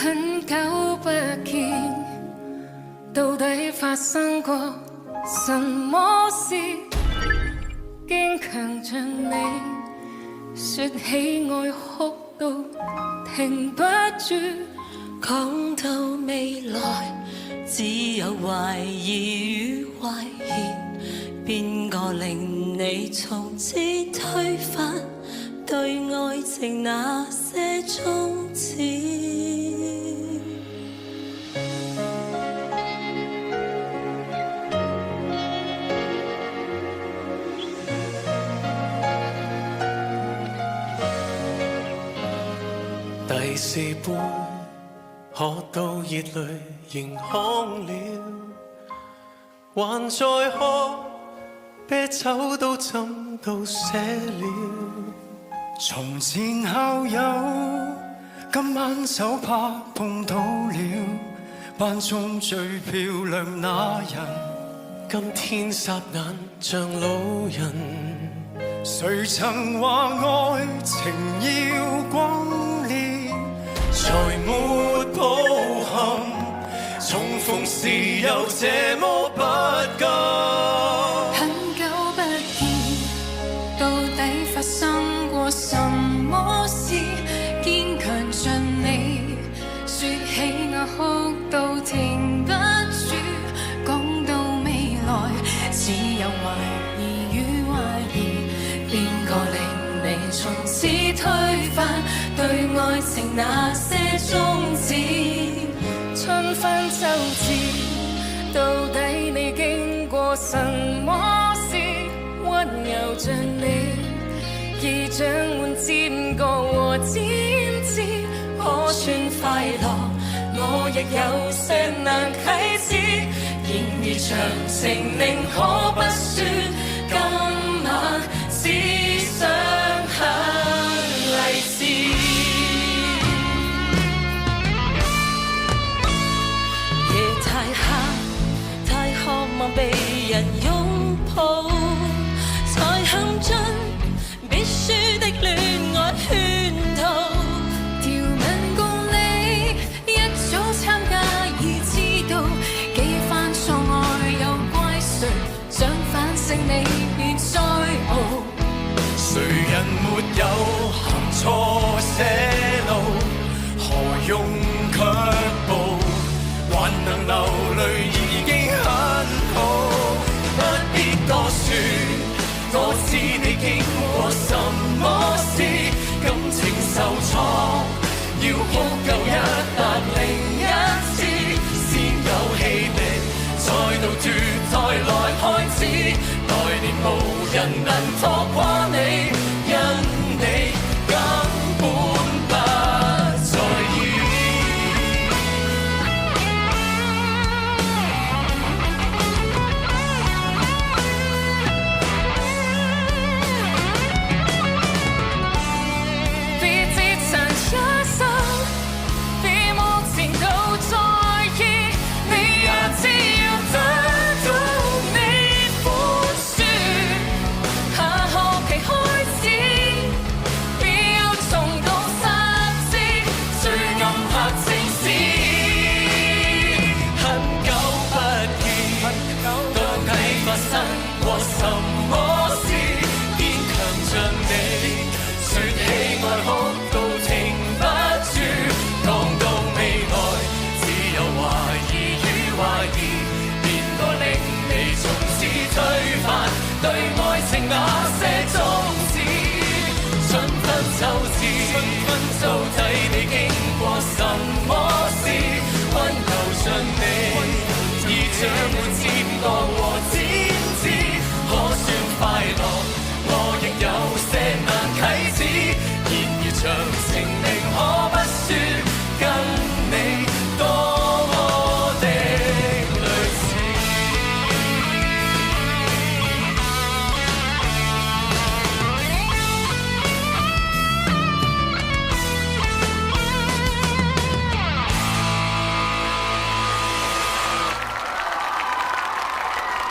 很久不見，到底發生過什麼事？堅強像你，說起愛哭到停不住。講到未來，只有懷疑與懷疑，邊個令你從此推翻對愛情那些宗旨？第四杯喝到熱淚盈眶了，還在喝，啤酒都斟到瀉了。從前校友，今晚手帕碰到了，班中最漂亮那人，今天霎眼像老人。誰曾話愛情要轟烈，才沒抱憾，重逢時又這麼不甘。很久不見，到底發生過什麼事？堅強像你，說起我哭到停不住。講到未來，只有懷疑與懷疑，邊個令你從此推翻對愛情那些宗旨？春分秋至，到底你經過什麼事？溫柔像你，已長滿尖角和尖刺。可算快樂，我亦有些難啟齒。然而詳情寧可不說，今晚只想響勵志。太黑，太渴望被人擁抱，才陷進必輸的戀愛圈套。條文共你一早參加，已知道幾番錯愛又怪誰？想反省你別再傲。誰人沒有行錯些路？何用卻步？還能流淚已經很好，不必多說。我知你經過什麼事，感情受挫，要哭夠一